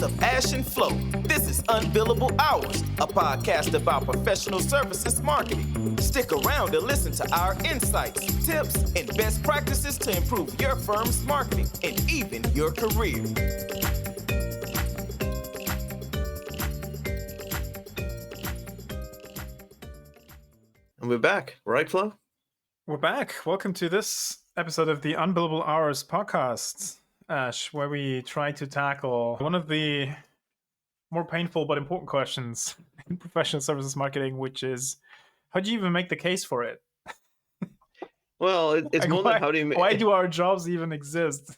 of Ash and Flo. This is Unbillable Hours, a podcast about professional services marketing. Stick around to listen to our insights, tips, and best practices to improve your firm's marketing and even your career. And we're back, right, Flo? We're back. Welcome to this episode of the Unbillable Hours podcast, Ash, where we try to tackle one of the more painful but important questions in professional services marketing, which is, how do you even make the case for it? Well, it's Like, more than how do you make... Why do our jobs even exist?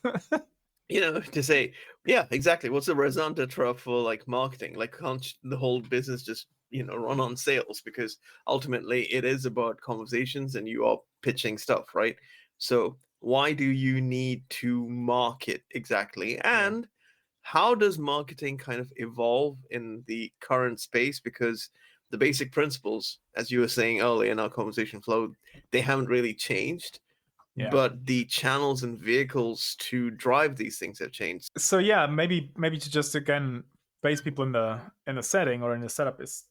to say, yeah, exactly. What's the raison d'etre for like marketing? Like, can't the whole business just run on sales? Because ultimately it is about conversations and you are pitching stuff, right? So why do you need to market exactly? And how does marketing kind of evolve in the current space? Because the basic principles, as you were saying earlier in our conversation flow, they haven't really changed. Yeah. But the channels and vehicles to drive these things have changed. So yeah, maybe to just again base people in the setting or in the setup is,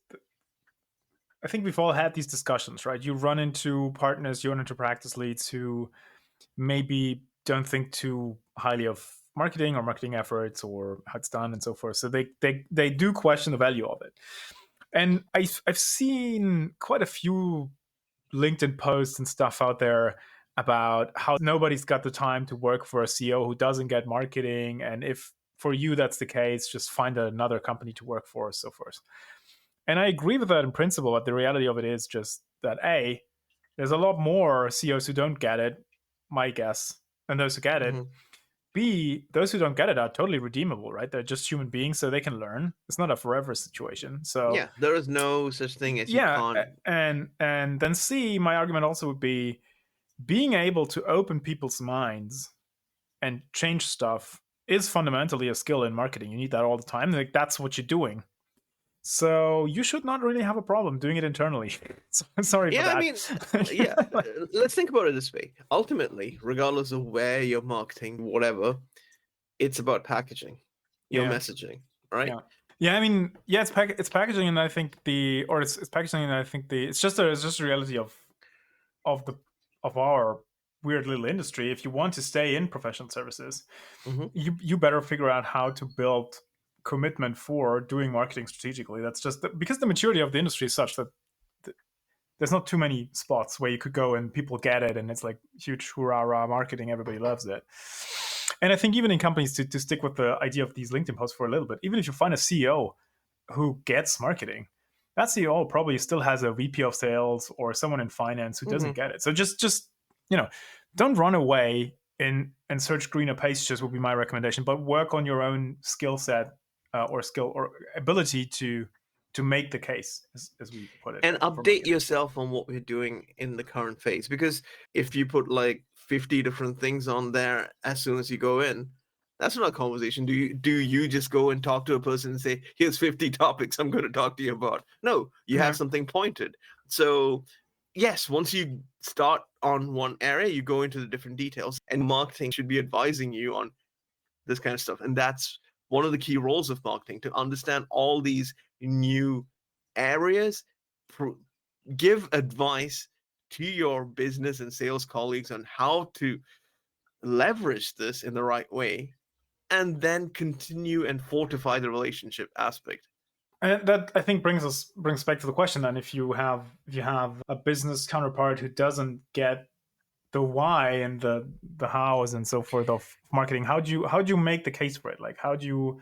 I think we've all had these discussions, right? You run into partners, you run into practice leads who maybe don't think too highly of marketing or marketing efforts or how it's done and so forth. So they do question the value of it. And I've seen quite a few LinkedIn posts and stuff out there about how nobody's got the time to work for a CEO who doesn't get marketing. And if for you that's the case, just find another company to work for, so forth. And I agree with that in principle, but the reality of it is just that A, there's a lot more CEOs who don't get it, my guess, than those who get it. Mhm. B, those who don't get it are totally redeemable, right? They're just human beings, so they can learn. It's not a forever situation. So yeah, there is no such thing as you can't. And then C, my argument also would be being able to open people's minds and change stuff is fundamentally a skill in marketing. You need that all the time. Like, that's what you're doing. So you should not really have a problem doing it internally. Sorry for that. I mean, yeah, let's think about it this way. Ultimately, regardless of where you're marketing, whatever, it's about packaging, your messaging, right? Yeah, I mean, it's packaging, and I think it's packaging, and I think it's just a reality of our weird little industry. If you want to stay in professional services, you better figure out how to build commitment for doing marketing strategically. That's just because the maturity of the industry is such that there's not too many spots where you could go and people get it and it's like huge hoorah marketing, everybody loves it. And I think even in companies, to stick with the idea of these LinkedIn posts for a little bit, even if you find a CEO who gets marketing, that CEO probably still has a VP of sales or someone in finance who doesn't get it. So just don't run away and search greener pastures would be my recommendation, but work on your own skill set or skill or ability to make the case, as we put it. And update yourself on what we're doing in the current phase. Because if you put like 50 different things on there as soon as you go in, that's not a conversation. Do you just go and talk to a person and say, here's 50 topics I'm going to talk to you about? No, you have something pointed. So yes, once you start on one area, you go into the different details, and marketing should be advising you on this kind of stuff. And that's one of the key roles of marketing, to understand all these new areas, give advice to your business and sales colleagues on how to leverage this in the right way, and then continue and fortify the relationship aspect. And that, I think, brings back to the question then, if you have a business counterpart who doesn't get the why and the hows and so forth of marketing, how do you make the case for it? Like, how do you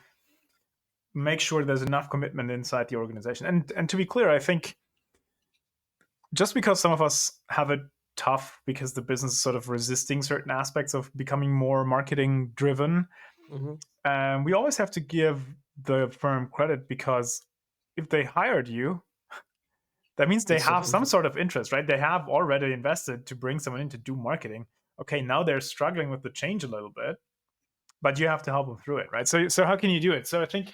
make sure there's enough commitment inside the organization? And to be clear, I think just because some of us have it tough because the business is sort of resisting certain aspects of becoming more marketing driven, we always have to give the firm credit, because if they hired you, that means they have some sort of interest, right? They have already invested to bring someone in to do marketing. Okay, now they're struggling with the change a little bit, but you have to help them through it, right? So how can you do it? So I think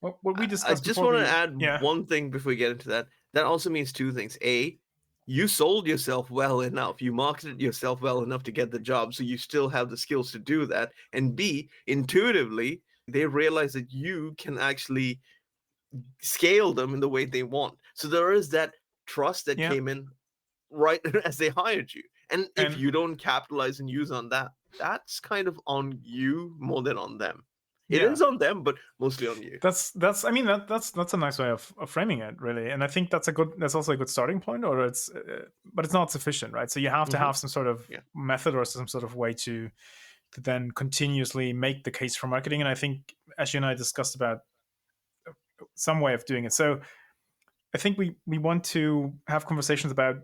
what we discussed. I just want to add one thing before we get into that. That also means two things. A, you sold yourself well enough. You marketed yourself well enough to get the job, so you still have the skills to do that. And B, intuitively, they realize that you can actually scale them in the way they want. So there is that trust that came in right as they hired you. And if you don't capitalize and use on that, that's kind of on you more than on them. It is on them, but mostly on you. That's I mean that's a nice way of framing it, really. And I think that's also a good starting point, or but it's not sufficient, right? So you have to have some sort of method or some sort of way to then continuously make the case for marketing. And I think Ash and I discussed about some way of doing it. So I think we want to have conversations about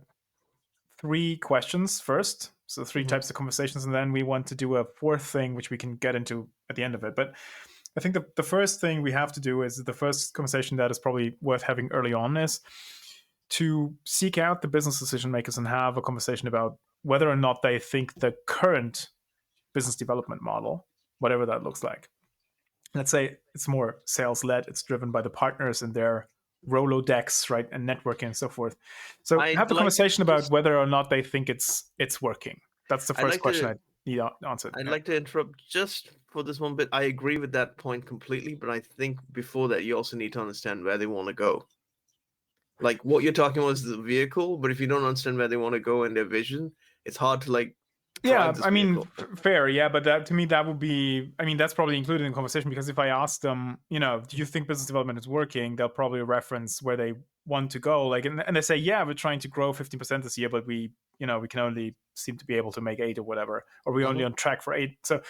3 questions first. So 3 types of conversations, and then we want to do a 4th thing, which we can get into at the end of it. But I think the first thing we have to do is the first conversation that is probably worth having early on is to seek out the business decision makers and have a conversation about whether or not they think the current business development model, whatever that looks like, let's say it's more sales-led, it's driven by the partners and their Rolodex, right, and networking and so forth. So have a conversation about whether or not they think it's working. That's the first question I need answered. I'd like to interrupt just for this one bit. I agree with that point completely, but I think before that, you also need to understand where they want to go. Like what you're talking about is the vehicle, but if you don't understand where they want to go and their vision, it's hard to like. Yeah, I mean, fair, yeah, but that to me that would be, I mean, that's probably included in the conversation, because if I ask them, do you think business development is working? They'll probably reference where they want to go, like, and they say, yeah, we're trying to grow 15% this year, but we can only seem to be able to make 8 or whatever, or we're only on track for 8. So,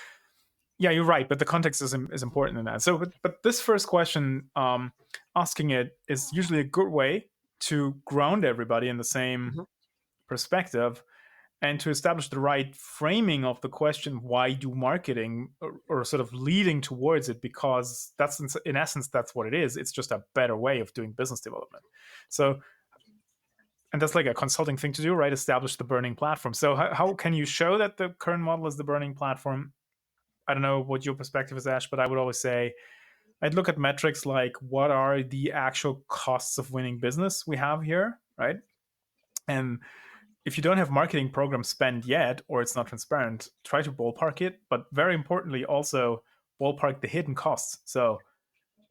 yeah, you're right, but the context is important in that. So, but this first question, asking it is usually a good way to ground everybody in the same perspective, and to establish the right framing of the question, why do marketing, or sort of leading towards it, because that's in essence, that's what it is. It's just a better way of doing business development. So, and that's like a consulting thing to do, right? Establish the burning platform. So how can you show that the current model is the burning platform? I don't know what your perspective is, Ash, but I would always say, I'd look at metrics like what are the actual costs of winning business we have here, right? And if you don't have marketing programs spent yet, or it's not transparent, try to ballpark it. But very importantly, also ballpark the hidden costs. So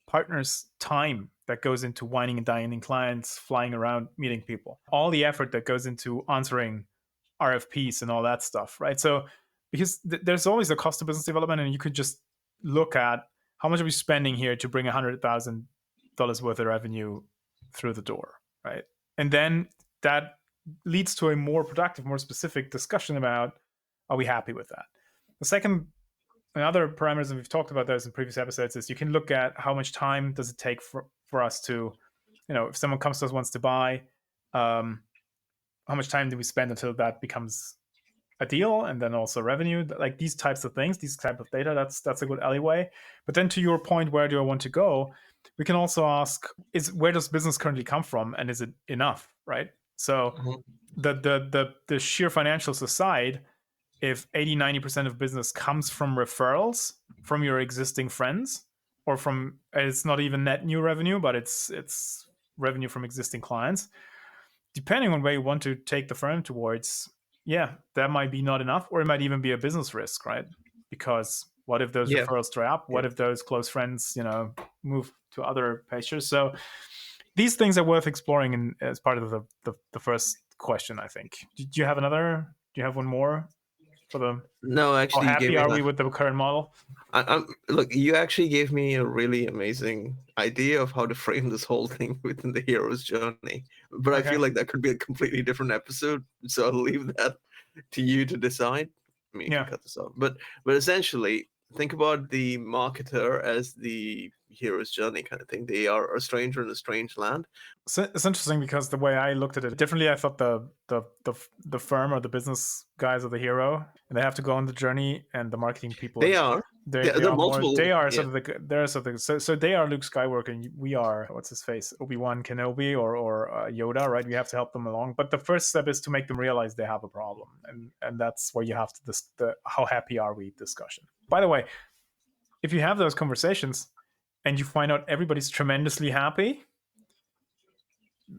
partners' time that goes into whining and dining clients, flying around, meeting people, all the effort that goes into answering RFPs and all that stuff, right? So because there's always a cost of business development, and you could just look at how much are we spending here to bring $100,000 worth of revenue through the door, right? And then that leads to a more productive, more specific discussion about, are we happy with that? The second, another parameters, and we've talked about those in previous episodes, is you can look at how much time does it take for us to, if someone comes to us, wants to buy, how much time do we spend until that becomes a deal, and then also revenue, like these types of things, these type of data, that's a good alleyway. But then to your point, where do I want to go? We can also ask, where does business currently come from, and is it enough, right? So the sheer financials aside, if 80-90% of business comes from referrals from your existing friends, or from, it's not even net new revenue, but it's revenue from existing clients, depending on where you want to take the firm towards, that might be not enough, or it might even be a business risk, right? Because what if those referrals dry up? What if those close friends, move to other pastures? So these things are worth exploring as part of the first question, I think. Do you have another? Do you have one more for the? No, actually, how happy are we with the current model? Look, you actually gave me a really amazing idea of how to frame this whole thing within the hero's journey. But I feel like that could be a completely different episode, so I'll leave that to you to decide. I mean, you can cut this off. But essentially, think about the marketer as the hero's journey kind of thing. They are a stranger in a strange land. So it's interesting, because the way I looked at it differently, I thought the firm or the business guys are the hero, and they have to go on the journey, and the marketing people they're multiple. They are sort of so they are Luke Skywalker, and we are, what's his face, Obi-Wan Kenobi or Yoda, right? We have to help them along, but the first step is to make them realize they have a problem, and that's where you have to the how happy are we discussion. By the way, if you have those conversations and you find out everybody's tremendously happy,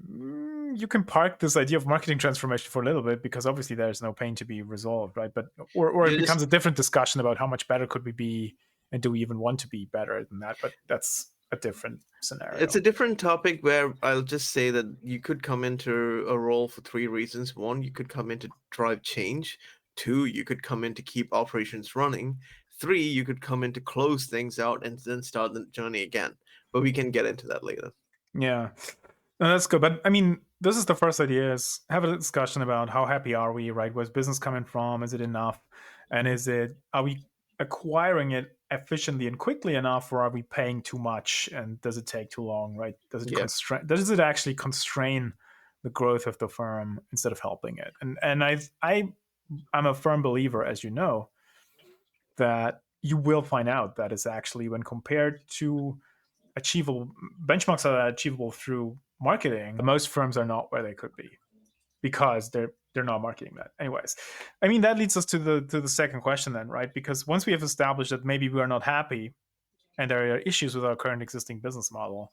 you can park this idea of marketing transformation for a little bit, because obviously there's no pain to be resolved, right? But or it becomes a different discussion about how much better could we be And do we even want to be better than that? But that's a different scenario. It's a different topic where I'll just say that you could come into a role for three reasons. One, you could come in to drive change. Two, you could come in to keep operations running. Three, you could come in to close things out and then start the journey again. But we can get into that later. Yeah. No, that's good. But I mean, this is the first idea, is have a discussion about how happy are we, right? Where's business coming from? Is it enough? And are we acquiring it efficiently and quickly enough, or are we paying too much? And does it take too long, right? Does it actually constrain the growth of the firm instead of helping it? And I'm a firm believer, as you know, that you will find out that is actually, when compared to achievable benchmarks that are achievable through marketing, most firms are not where they could be because they're not marketing that. Anyways, I mean, that leads us to the second question then, right? Because once we have established that maybe we are not happy and there are issues with our current existing business model,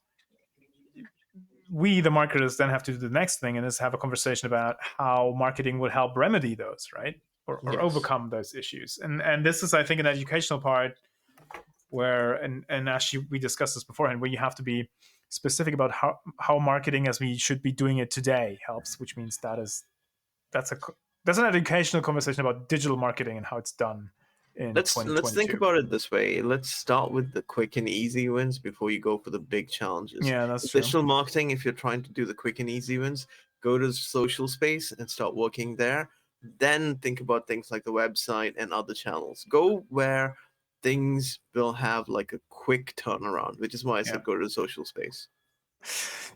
we, the marketers, then have to do the next thing, and is have a conversation about how marketing would help remedy those, right? Or overcome those issues. And this is, I think, an educational part where, and actually we discussed this beforehand, where you have to be specific about how marketing as we should be doing it today helps, which means that's an educational conversation about digital marketing and how it's done in 2022. Let's think about it this way. Let's start with the quick and easy wins before you go for the big challenges. Yeah, that's true. Digital marketing, if you're trying to do the quick and easy wins, go to the social space and start working there. Then think about things like the website and other channels. Go where things will have like a quick turnaround, which is why I said go to the social space.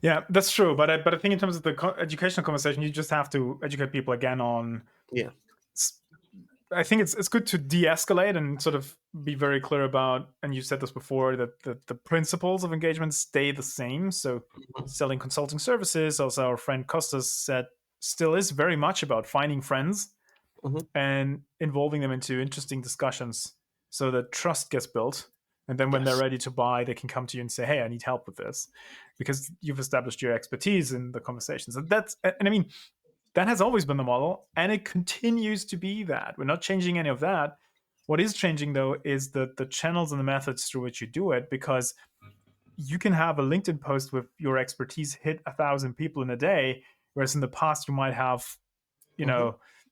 Yeah, that's true. But I think in terms of the educational conversation, you just have to educate people again on. Yeah. I think it's good to de-escalate and sort of be very clear about, and you said this before, that the principles of engagement stay the same. So selling consulting services, as our friend Costas said, still is very much about finding friends and involving them into interesting discussions so that trust gets built. And then when they're ready to buy, they can come to you and say, hey, I need help with this, because you've established your expertise in the conversations. And I mean, that has always been the model, and it continues to be that. We're not changing any of that. What is changing, though, is the channels and the methods through which you do it, because you can have a LinkedIn post with your expertise hit 1,000 people in a day, whereas in the past you might have,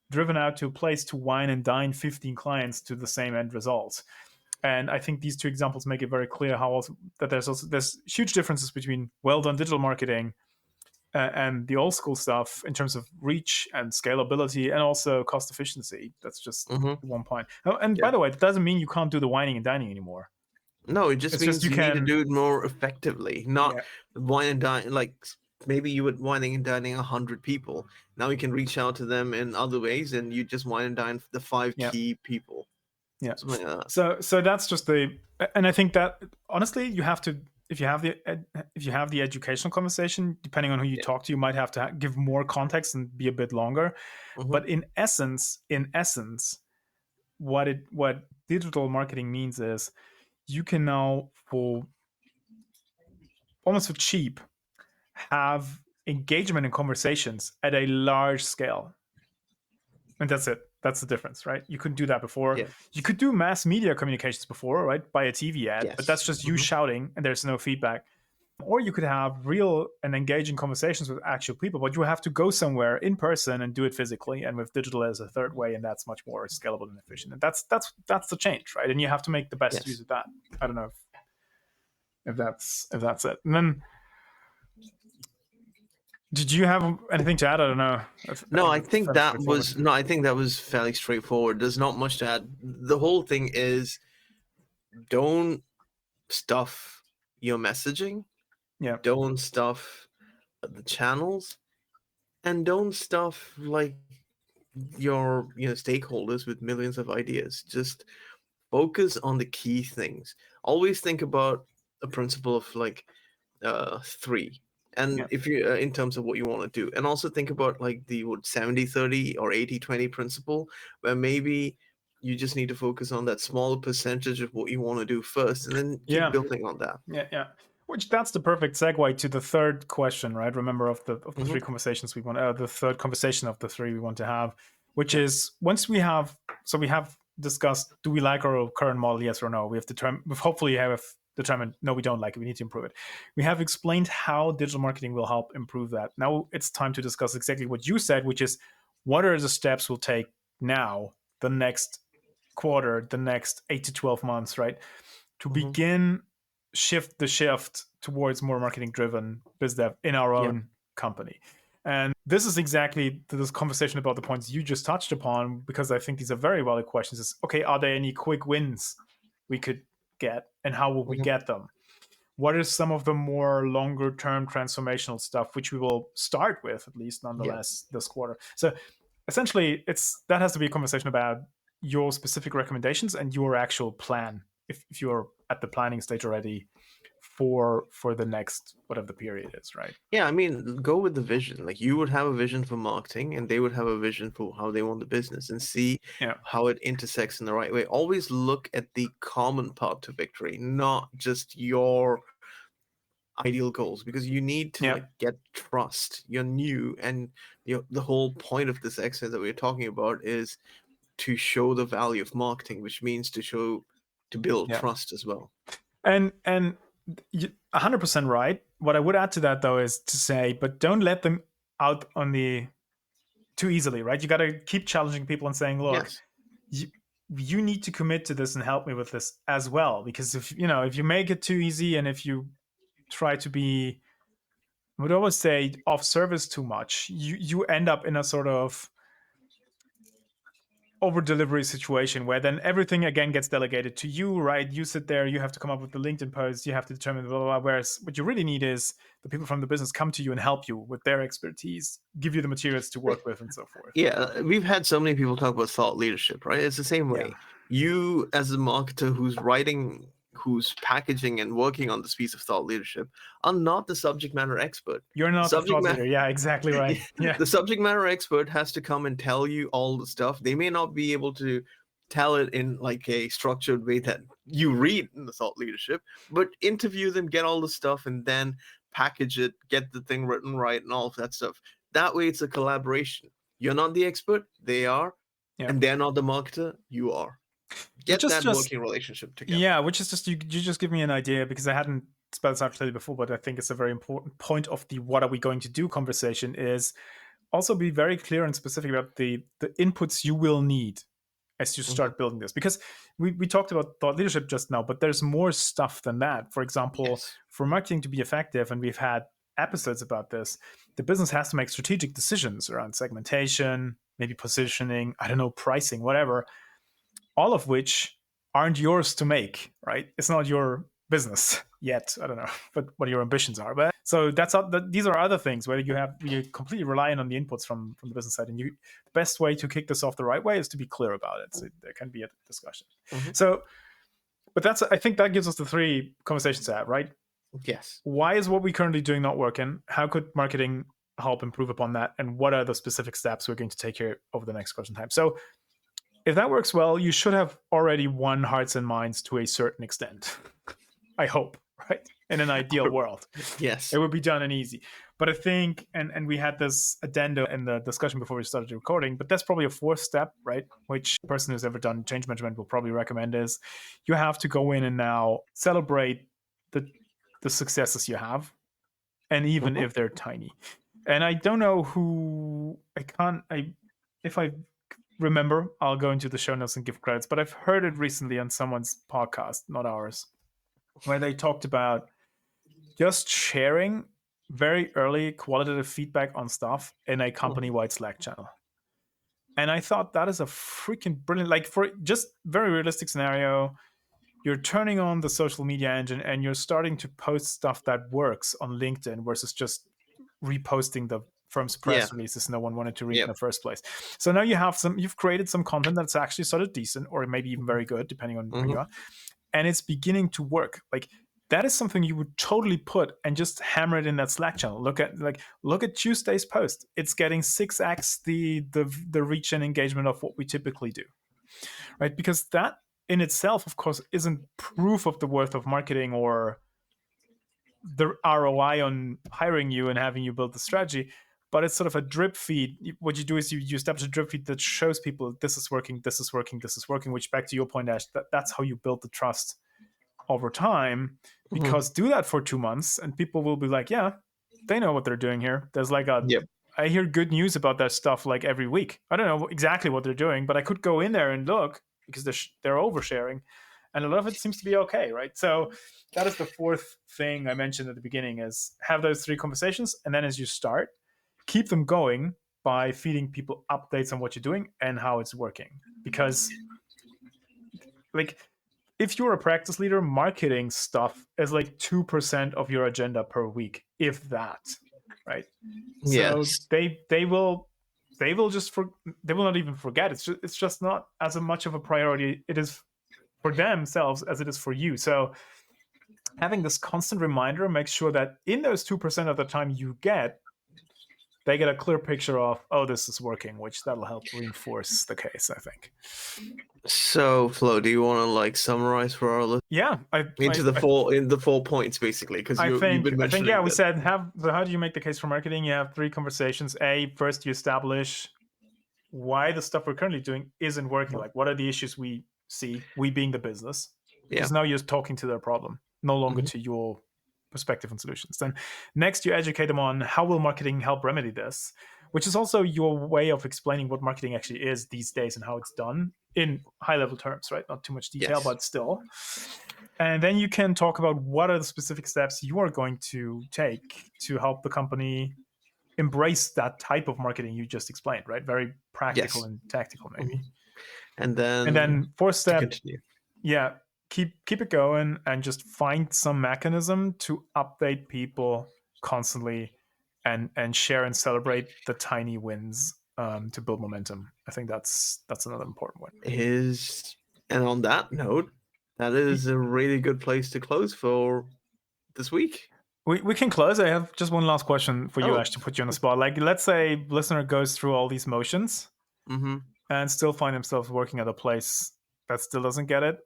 driven out to a place to wine and dine 15 clients to the same end result. And I think these two examples make it very clear that there's huge differences between well-done digital marketing and the old school stuff in terms of reach and scalability and also cost efficiency. That's just 1 point. Oh, and by the way, that doesn't mean you can't do the wining and dining anymore. No, it just means you need to do it more effectively, not wine and dine. Like maybe you were wining and dining 100 people. Now you can reach out to them in other ways, and you just wine and dine the 5 key people. Yeah. Something like that. So that's just and I think that honestly, you have to, if you have the educational conversation, depending on who you talk to, you might have to give more context and be a bit longer. But in essence, what digital marketing means is you can now, for almost for cheap, have engagement and conversations at a large scale. And that's it. That's the difference, right? You couldn't do that before. Yeah. You could do mass media communications before, right? By a TV ad, but that's just you shouting and there's no feedback. Or you could have real and engaging conversations with actual people, but you have to go somewhere in person and do it physically, and with digital as a third way, and that's much more scalable and efficient. And that's the change, right? And you have to make the best use of that. I don't know if that's it. And then, did you have anything to add? I don't know. I think that was fairly straightforward. There's not much to add. The whole thing is, don't stuff your messaging. Yeah. Don't stuff the channels, and don't stuff like your stakeholders with millions of ideas. Just focus on the key things. Always think about a principle of like 3. And if you in terms of what you want to do, and also think about like the 70-30 or 80-20 principle, where maybe you just need to focus on that small percentage of what you want to do first, and then keep building on that. Yeah. Which that's the perfect segue to the third question, right? Remember, of the 3 conversations we want, the third conversation of the 3 we want to have, which is once we have discussed, do we like our current model, yes or no. We have hopefully have determined, no, we don't like it, we need to improve it. We have explained how digital marketing will help improve that. Now it's time to discuss exactly what you said, which is what are the steps we'll take now, the next quarter, the next 8 to 12 months, right, to begin shift towards more marketing driven biz dev in our own company. And this is exactly this conversation about the points you just touched upon, because I think these are very valid questions. Is, okay, are there any quick wins we could get, and how will we get them? What is some of the more longer term transformational stuff, which we will start with, at least nonetheless, this quarter? So essentially, that has to be a conversation about your specific recommendations and your actual plan, if you're at the planning stage already for the next whatever the period is, right? Yeah, I mean, go with the vision. Like, you would have a vision for marketing, and they would have a vision for how they want the business, and see how it intersects in the right way. Always look at the common path to victory, not just your ideal goals, because you need to like get trust. You're new, and the whole point of this exercise that we're talking about is to show the value of marketing, which means to build trust as well. And 100% right. What I would add to that, though, is to say, but don't let them out on the too easily, right? You got to keep challenging people and saying, look, you need to commit to this and help me with this as well. Because if you make it too easy, and if you try to be, I would always say, off service too much, you end up in a sort of over delivery situation where then everything again gets delegated to you, right? You sit there, you have to come up with the LinkedIn post, you have to determine blah, blah, blah. Whereas what you really need is the people from the business come to you and help you with their expertise, give you the materials to work with, and so forth. Yeah, we've had so many people talk about thought leadership, right? It's the same way. You, as a marketer who's packaging and working on this piece of thought leadership, are not the subject matter expert. You're not the thought leader. Yeah, exactly right. Yeah. The subject matter expert has to come and tell you all the stuff. They may not be able to tell it in like a structured way that you read in the thought leadership, but interview them, get all the stuff, and then package it, get the thing written right, and all of that stuff. That way it's a collaboration. You're not the expert, they are, and they're not the marketer, you are. Get that working relationship together. Yeah, which is just, you just give me an idea, because I hadn't spelled this out clearly before, but I think it's a very important point of the what are we going to do conversation, is also be very clear and specific about the inputs you will need as you start building this. Because we talked about thought leadership just now, but there's more stuff than that. For example, for marketing to be effective, and we've had episodes about this, the business has to make strategic decisions around segmentation, maybe positioning, I don't know, pricing, whatever, all of which aren't yours to make, right? It's not your business yet. I don't know, but what your ambitions are. But so these are other things where you're completely relying on the inputs from the business side. And the best way to kick this off the right way is to be clear about it. So there can be a discussion. So, but I think that gives us the 3 conversations to have, right? Yes. Why is what we're currently doing not working? How could marketing help improve upon that? And what are the specific steps we're going to take here over the next question time? So if that works well, you should have already won hearts and minds to a certain extent. I hope, right? In an ideal world. Yes. It would be done and easy. But I think, and we had this addendum in the discussion before we started recording, but that's probably a 4th step, right? Which a person who's ever done change management will probably recommend is you have to go in and now celebrate the successes you have, and even if they're tiny. And I don't know if I remember, I'll go into the show notes and give credits, but I've heard it recently on someone's podcast, not ours, where they talked about just sharing very early qualitative feedback on stuff in a company-wide Slack channel. And I thought that is a freaking brilliant, like, for just very realistic scenario, you're turning on the social media engine and you're starting to post stuff that works on LinkedIn versus just reposting the firm's press releases no one wanted to read in the first place. So now you've created some content that's actually sort of decent, or maybe even very good, depending on where you are. And it's beginning to work. Like, that is something you would totally put and just hammer it in that Slack channel. Look at Tuesday's post. It's getting 6x the reach and engagement of what we typically do, right? Because that in itself, of course, isn't proof of the worth of marketing or the ROI on hiring you and having you build the strategy, but it's sort of a drip feed. What you do is you establish a drip feed that shows people this is working, this is working, this is working, which, back to your point, Ash, that's how you build the trust over time. Because do that for 2 months and people will be like, yeah, they know what they're doing here. There's like I hear good news about that stuff like every week. I don't know exactly what they're doing, but I could go in there and look because they're oversharing. And a lot of it seems to be okay, right? So that is the fourth thing I mentioned at the beginning, is have those 3 conversations. And then as you start, keep them going by feeding people updates on what you're doing and how it's working. Because like, if you're a practice leader, marketing stuff is like 2% of your agenda per week, if that, right? Yes. So they will not even forget. It's just not as much of a priority. It is for themselves as it is for you. So having this constant reminder makes sure that in those 2% of the time you get, they get a clear picture of, oh, this is working, which that'll help reinforce the case, I think. So, Flo, do you want to like summarize for our listeners? Yeah, the 4 points basically, because you've been mentioning. We said so how do you make the case for marketing? You have 3 conversations. First you establish why the stuff we're currently doing isn't working. Like, what are the issues we see? We being the business, because now you're talking to their problem, no longer to your perspective and solutions. Then next you educate them on how will marketing help remedy this, which is also your way of explaining what marketing actually is these days and how it's done in high level terms, right? Not too much detail, but still. And then you can talk about what are the specific steps you are going to take to help the company embrace that type of marketing you just explained, right? Very practical and tactical, maybe. And then fourth step, continue. Keep it going and just find some mechanism to update people constantly and share and celebrate the tiny wins to build momentum. I think that's another important one. And on that note, that is a really good place to close for this week. We can close. I have just one last question for you, Ash, to put you on the spot. Like, let's say listener goes through all these motions and still find themselves working at a place that still doesn't get it.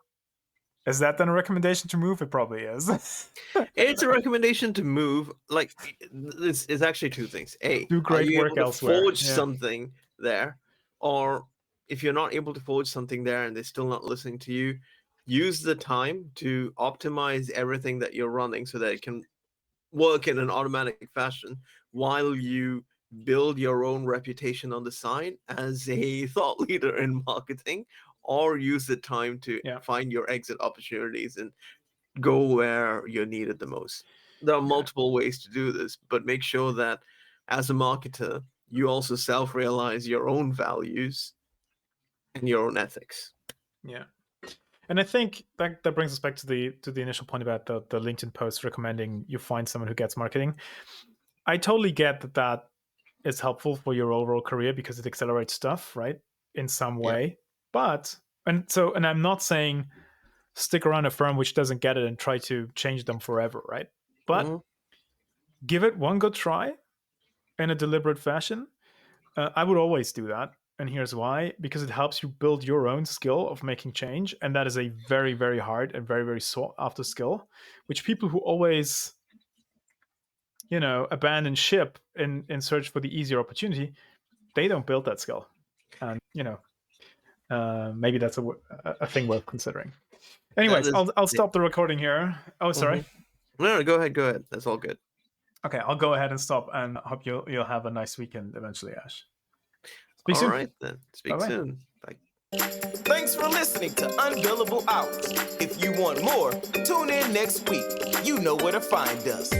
Is that then a recommendation to move? It probably is. It's a recommendation to move. Like, it's actually 2 things. Do great work elsewhere. Forge something there, or if you're not able to forge something there and they're still not listening to you, use the time to optimize everything that you're running so that it can work in an automatic fashion while you build your own reputation on the side as a thought leader in marketing. Or use the time to find your exit opportunities and go where you're needed the most. There are multiple ways to do this, but make sure that as a marketer, you also self-realize your own values and your own ethics. Yeah. And I think that brings us back to the initial point about the LinkedIn post recommending you find someone who gets marketing. I totally get that is helpful for your overall career because it accelerates stuff, right? In some way. But and I'm not saying stick around a firm which doesn't get it and try to change them forever, right? But give it one good try in a deliberate fashion. I would always do that. And here's why. Because it helps you build your own skill of making change. And that is a very, very hard and very, very sought after skill, which people who always, abandon ship in search for the easier opportunity, they don't build that skill. And, maybe that's a thing worth considering. Anyways, I'll stop the recording here. Oh, sorry. No, go ahead. That's all good. Okay, I'll go ahead and stop, and hope you'll have a nice weekend eventually, Ash. Speak soon. All right, then. Speak soon. Bye. Thanks for listening to Unbillable Hours. If you want more, tune in next week. You know where to find us.